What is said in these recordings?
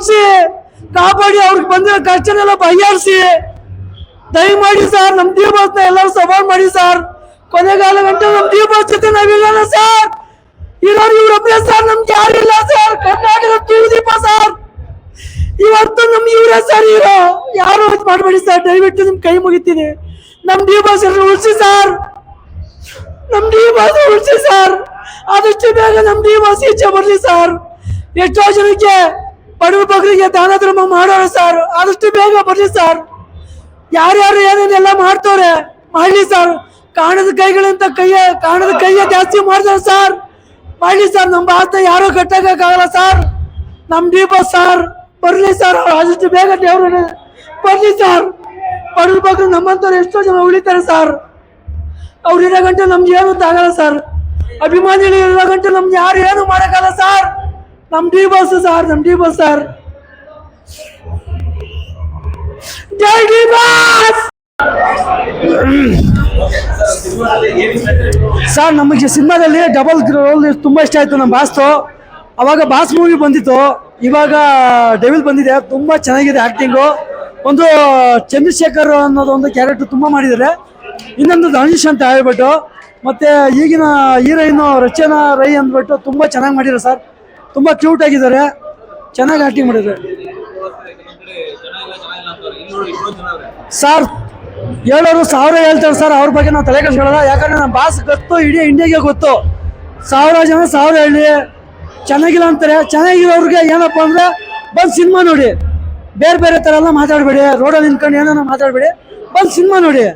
ಉಳಿಸಿ ಕಾಪಾಡಿ, ಅವ್ರಿಗೆ ಬಂದಿರೋ ಖರ್ಚನ್ನೆಲ್ಲ ಬಗೆಹರಿಸಿ ದಯಮಾಡಿ ಸರ್. ನಮ್ ಡಿ ಬಾಸ್ ನ ಎಲ್ಲರೂ ಸವಾಲ್ ಮಾಡಿ ಸರ್. ಕೊನೆಗಾಲ ಗಂಟೆ ನಮ್ ಡಿ ಬಾಸ್ ಜೊತೆ ನಾವಿಲ್ಲ ಸರ್. ಇರೋರು ಇವ್ರೊಬ್ಬರೇ ಸರ್, ನಮ್ಗೆ ಯಾರಿಲ್ಲ ಸರ್. ಕರ್ನಾಟಕ ತೂದೀಪ ಸರ್. ಇವತ್ತು ನಮ್ ಇವರೇ ಸರ್ ಇರೋ. ಯಾರು ಮಾಡಬೇಡಿ ಸರ್, ದಯವಿಟ್ಟು ನಿಮ್ ಕೈ ಮುಗಿತೀನಿ. ನಮ್ ಡಿ ಬಾಸ್ ಉಳಿಸಿ ಸರ್. ನಮ್ ಡಿ ಬಾಸ್ ಉಳಿಸಿ ಸರ್. ಆದಷ್ಟು ಬೇಗ ನಮ್ ಡಿ ಬಾಸ್ ಈಚೆ ಬರ್ಲಿ ಸರ್. ಎಷ್ಟೋ ಜನಕ್ಕೆ ಬಡವ ಬಗ್ಗರಿಗೆ ದಾನ ಧರ್ಮ ಮಾಡೋರು ಸರ್. ಆದಷ್ಟು ಬೇಗ ಬರ್ಲಿ ಸರ್. ಯಾರ್ಯಾರು ಏನೇನೆಲ್ಲ ಮಾಡ್ತವ್ರೆ ಮಾಡ್ಲಿ ಸರ್. ಕಾಣದ ಕೈಗಳಂತ ಕಾಣದ ಕೈಯ ಜಾಸ್ತಿ ಮಾಡ್ತಾರೆ ಸರ್. ಮಾಡ್ಲಿ ಸರ್. ನಮ್ಮ ಬಾಸ್ನ ಯಾರು ಕಟ್ಟಕ್ಕಾಗಲ್ಲ ಸರ್. ನಮ್ ಡಿ ಬಾಸ್ ಸರ್ ಬರ್ಲಿ ಸರ್. ಆದಷ್ಟು ಬೇಗ ದೇವ್ರ ಬರ್ಲಿ ಸರ್. ಬಡವ ಬಗ್ಗರು ನಮ್ಮಂತವ್ರು ಎಷ್ಟೋ ಜನ ಉಳಿತಾರೆ ಸರ್. ಅವ್ರು ಇರೋ ಗಂಟೆ ನಮ್ಗೆ ಏನು ಆಗಲ್ಲ ಸರ್. ಅಭಿಮಾನಿಗಳು ಇರೋ ಗಂಟೆ ನಮ್ಗೆ ಯಾರು ಏನು ಮಾಡಕ್ಕಾಗಲ್ಲ ಸರ್. ನಮ್ ಡಿ ಬಾಸ್ ಸರ್, ನಮ್ ಡಿ ಬಾಸ್ ಸರ್. ಜೈ ಡಿ ಬಾಸ್ ಸರ್. ನಮಗೆ ಸಿನಿಮಾದಲ್ಲಿ ಡಬಲ್ ರೋಲ್ ತುಂಬಾ ಇಷ್ಟ ಆಯ್ತು ನಮ್ಮ ಬಾಸ್ತು. ಅವಾಗ ಬಾಸ್ ಮೂವಿ ಬಂದಿತ್ತು, ಇವಾಗ ಡೆವಿಲ್ ಬಂದಿದೆ. ತುಂಬಾ ಚೆನ್ನಾಗಿದೆ ಆಕ್ಟಿಂಗು. ಒಂದು ಚಂದ್ರಶೇಖರ್ ಅನ್ನೋದು ಒಂದು ಕ್ಯಾರೆಕ್ಟರ್ ತುಂಬಾ ಮಾಡಿದ್ದಾರೆ. ಇನ್ನೊಂದು ಧನುಷ್ ಅಂತ ಹೇಳ್ಬಿಟ್ಟು, ಮತ್ತೆ ಈಗಿನ ಹೀರೋಯಿನ್ ರಚನಾ ರೈ ಅಂದ್ಬಿಟ್ಟು ತುಂಬಾ ಚೆನ್ನಾಗಿ ಮಾಡಿದ್ದಾರೆ ಸರ್. ತುಂಬಾ ಕ್ಯೂಟ್ ಆಗಿದ್ದಾರೆ, ಚೆನ್ನಾಗಿ ಆಕ್ಟಿಂಗ್ ಮಾಡಿದ್ದಾರೆ ಸರ್. ಹೇಳೋರು 1000 ಹೇಳ್ತಾರೆ ಸರ್. ಅವ್ರ ಬಗ್ಗೆ ನಾವು ತಲೆ ಕೆಡಿಸ್ಕೊಳ್ಳಲ್ಲ. ಯಾಕಂದ್ರೆ ನಮ್ಮ ಬಾಸ್ ಗೊತ್ತು, ಇಡೀ ಇಂಡಿಯಾಗೆ ಗೊತ್ತು. 1000 ಜನ 1000 ಹೇಳಿ ಚೆನ್ನಾಗಿಲ್ಲ ಅಂತಾರೆ. ಚೆನ್ನಾಗಿರೋರಿಗೆ ಏನಪ್ಪ ಅಂದ್ರೆ ಬಂದು ಸಿನಿಮಾ ನೋಡಿ. ಬೇರೆ ಬೇರೆ ಥರ ಎಲ್ಲ ಮಾತಾಡಬೇಡಿ, ರೋಡಲ್ಲಿ ನಿಂತ್ಕೊಂಡು ಏನೋ ಮಾತಾಡಬೇಡಿ, ಬಂದು ಸಿನಿಮಾ ನೋಡಿ.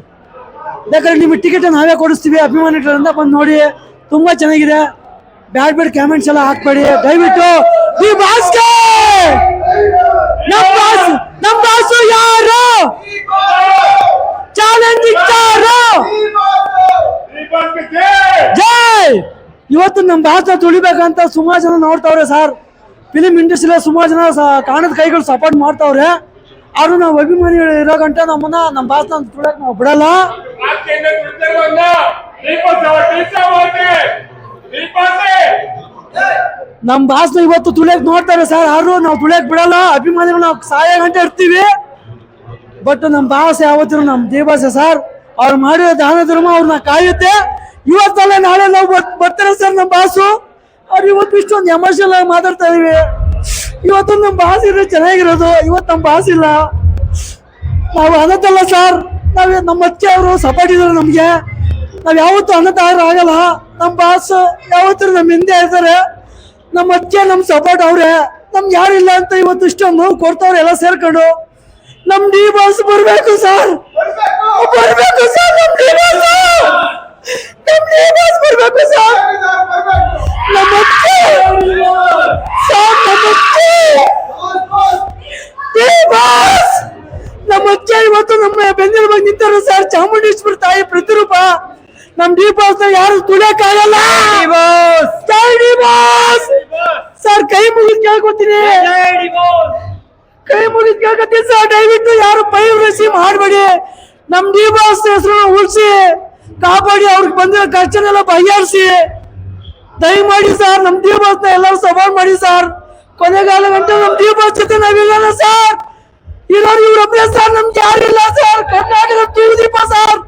ಬೇಕಾದ್ರೆ ನಿಮಗೆ ಟಿಕೆಟ್ ನಾವೇ ಕೊಡಿಸ್ತೀವಿ, ಅಭಿಮಾನಿಗಳಿಂದ ಬಂದು ನೋಡಿ. ತುಂಬಾ ಚೆನ್ನಾಗಿದೆ. ಬ್ಯಾಡ್ ಬ್ಯಾಡ್ ಕಾಮೆಂಟ್ಸ್ ಎಲ್ಲ ಹಾಕ್ಬೇಡಿ ದಯವಿಟ್ಟು. ಈ ಬಾಸ್ಗೆ ನಮ್ಮ ಬಾಸು ಯಾರು ಚಾಲೆಂಜ್ ಇಟ್ಟಾರು. ಜೈ. ಇವತ್ತು ನಮ್ಮ ಬಾಸ್ನ ತುಳಿಬೇಕಂತ ಸುಮಾರು ಜನ ನೋಡ್ತಾವ್ರೆ ಸರ್. ಫಿಲಿಂ ಇಂಡಸ್ಟ್ರಿಯಲ್ಲಿ ಸುಮಾರು ಜನ ಕಾಣದ ಕೈಗಳು ಸಪೋರ್ಟ್ ಮಾಡ್ತಾವ್ರೆ. ಆದ್ರೂ ನಾವು ಅಭಿಮಾನಿಗಳು ಇರೋ ಗಂಟೆ ನಮ್ಮನ್ನ ನಮ್ಮ ಬಾಸ್ನ ತುಳಿಯಕ್ ನಾವು ಬಿಡಲ್ಲ. ನಮ್ಮ ಬಾಸ್ನ ಇವತ್ತು ತುಳಿಯಕ್ ನೋಡ್ತಾರೆ ಸರ್. ಆದ್ರೂ ನಾವು ತುಳಿಯಕ್ ಬಿಡಲ್ಲ. ಅಭಿಮಾನಿಗಳು ನಾವು ಸಾಯ ಗಂಟೆ ಇರ್ತೀವಿ. ಬಟ್ ನಮ್ಮ ಬಾಸ್ ಯಾವತ್ತಿದ್ರು ನಮ್ಮ ದೇವಾಸ ಸರ್. ಅವ್ರು ಮಾಡಿರೋ ದಾನ ಧರ್ಮ ಅವ್ರನ್ನ ಕಾಯುತ್ತೆ. ಇವತ್ತಲ್ಲ ನಾಳೆ ನಾವು ಬರ್ತಾರೆ ಸರ್ ನಮ್ಮ ಬಾಸು. ಅವ್ರು ಇವತ್ತು ಇಷ್ಟೊಂದು ಎಮೋಷನಲ್ ಆಗಿ ಮಾತಾಡ್ತಾ ಇದೀವಿ. ಇವತ್ತು ನಮ್ಮ ಬಾಸ್ ಇದ್ರೆ ಚೆನ್ನಾಗಿರೋದು. ಇವತ್ತು ನಮ್ಮ ಬಾಸ್ ಇಲ್ಲ. ನಾವು ಅನ್ನತ್ತಲ್ಲ ಸರ್. ನಮ್ಮ ಅಚ್ಚೆ ಅವರು ಸಪೋರ್ಟ್ ಇದ್ದಾರೆ ನಮ್ಗೆ. ನಾವ್ ಯಾವತ್ತೂ ಅನ್ನತಾರ ಆಗಲ್ಲ. ನಮ್ಮ ಬಾಸ್ ಯಾವತ್ತೂ ನಮ್ಮ ಹಿಂದೆ ಇರ್ತಾರೆ. ನಮ್ಮ ಅಚ್ಚೆ ನಮ್ ಸಪೋರ್ಟ್ ಅವ್ರೆ. ನಮ್ಗೆ ಯಾರಿಲ್ಲ ಅಂತ ಇವತ್ತು ಇಷ್ಟೊಂದು ನೋವು ಕೊಡ್ತಾವ್ರೆ ಎಲ್ಲ ಸೇರ್ಕೊಂಡು. ನಮ್ ಡಿ ಬಾಸ್ ಬರ್ಬೇಕು ಸರ್, ಬರ್ಬೇಕು ಸರ್. ನಮ್ ಡಿ ಬಾಸ್ ಬರ್ಬೇಕು ಸರ್. ನಮ್ಮ ಅಚ್ಚೆ ಸರ್, ನಮ್ಮ ಅಚ್ಚೆ ಇವತ್ತು ನಮ್ಮ ಬೆನ್ನಿನ ಬಗ್ಗೆ ನಿಂತಾರೆ ಸರ್. ಚಾಮುಂಡೇಶ್ವರಿ ತಾಯಿ ಪ್ರತಿರೂಪ. ನಮ್ ಡಿ ಬಾಸ್ ಯಾರು ತುಳಿಯಕ್ಕಾಗಲ್ಲ. ಸರ್ ಕೈ ಮುಗಿದ್ ಕೇಳ್ಕೊತೀನಿ, ಕೈ ಮುಗಿದ್ ಕೇಳ್ಕೊತೀನಿ ಸರ್. ದಯವಿಟ್ಟು ಯಾರು ಪೈರಸಿ ಮಾಡಬೇಡಿ. ನಮ್ ಡಿ ಬಾಸ್ ಹೆಸರು ಉಳಿಸಿ ಕಾಪಾಡಿ, ಅವ್ರಿಗೆ ಬಂದಿರೋ ಖರ್ಚನ್ನೆಲ್ಲ ಬಗೆಹರಿಸಿ ದಯಮಾಡಿ ಸರ್. ನಮ್ ಡಿ ಬಾಸ್ ನ ಎಲ್ಲರೂ ಸವಾಲ್ ಮಾಡಿ ಸರ್. ಕೊನೆಗಾಲ ಗಂಟೆ ನಮ್ ಡಿ ಬಾಸ್ ಜೊತೆ ನಾವಿಲ್ಲ ಸರ್. ಇರೋರು ಇವ್ರೊಬ್ಬರೇ ಸರ್, ನಮ್ಗೆ ಯಾರಿಲ್ಲ ಸರ್. ಕರ್ನಾಟಕ ತೂದೀಪ ಸರ್.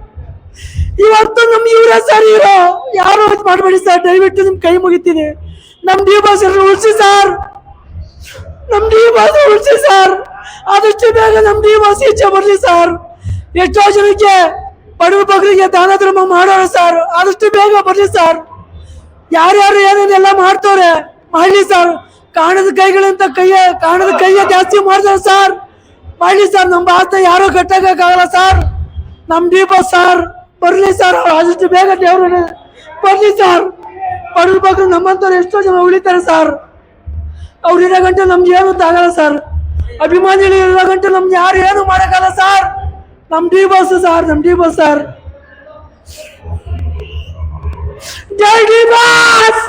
ಇವತ್ತು ನಮ್ ಇವರೇ ಸರ್ ಇರೋ. ಯಾರು ಮಾಡಬೇಡಿ ಸರ್, ದಯವಿಟ್ಟು ನಿಮ್ ಕೈ ಮುಗಿತೀನಿ. ನಮ್ ಡಿ ಬಾಸ್ ಉಳಿಸಿ ಸರ್. ನಮ್ ಡಿ ಬಾಸ್ ಉಳಿಸಿ ಸರ್. ಆದಷ್ಟು ಬೇಗ ನಮ್ ಡಿ ಬಾಸ್ ಈಚೆ ಬರ್ಲಿ ಸರ್. ಎಷ್ಟೋ ಜನಕ್ಕೆ ಬಡವ ಬಗ್ಗರಿಗೆ ದಾನ ಧರ್ಮ ಮಾಡೋರು ಸರ್. ಆದಷ್ಟು ಬೇಗ ಬರ್ಲಿ ಸರ್. ಯಾರ್ಯಾರು ಏನೇನೆಲ್ಲ ಮಾಡ್ತವ್ರೆ ಮಾಡ್ಲಿ ಸರ್. ಕಾಣದ ಕೈಗಳಂತ ಕಾಣದ ಕೈಯ ಜಾಸ್ತಿ ಮಾಡ್ತಾರೆ ಸರ್. ಮಾಡ್ಲಿ ಸರ್. ನಮ್ಮ ಬಾಸ್ನ ಯಾರು ಕಟ್ಟಕ್ಕಾಗಲ್ಲ ಸರ್. ನಮ್ ಡಿ ಬಾಸ್ ಸರ್ ಬರ್ಲಿ ಸರ್. ಆದಷ್ಟು ಬೇಗ ದೇವ್ರ ಬರ್ಲಿ ಸರ್. ಬಡವ ಬಗ್ಗರು ನಮ್ಮಂತವ್ರು ಎಷ್ಟೋ ಜನ ಉಳಿತಾರೆ ಸರ್. ಅವ್ರು ಇರೋ ಗಂಟೆ ನಮ್ಗೆ ಏನು ಆಗಲ್ಲ ಸರ್. ಅಭಿಮಾನಿಗಳು ಇರೋ ಗಂಟೆ ನಮ್ಗೆ ಯಾರು ಏನು ಮಾಡಕ್ಕಾಗಲ್ಲ ಸರ್. ನಮ್ ಡಿ ಬಾಸ್ ಸರ್, ನಮ್ ಡಿ ಬಾಸ್ ಸರ್. ಜೈ ಡಿ ಬಾಸ್.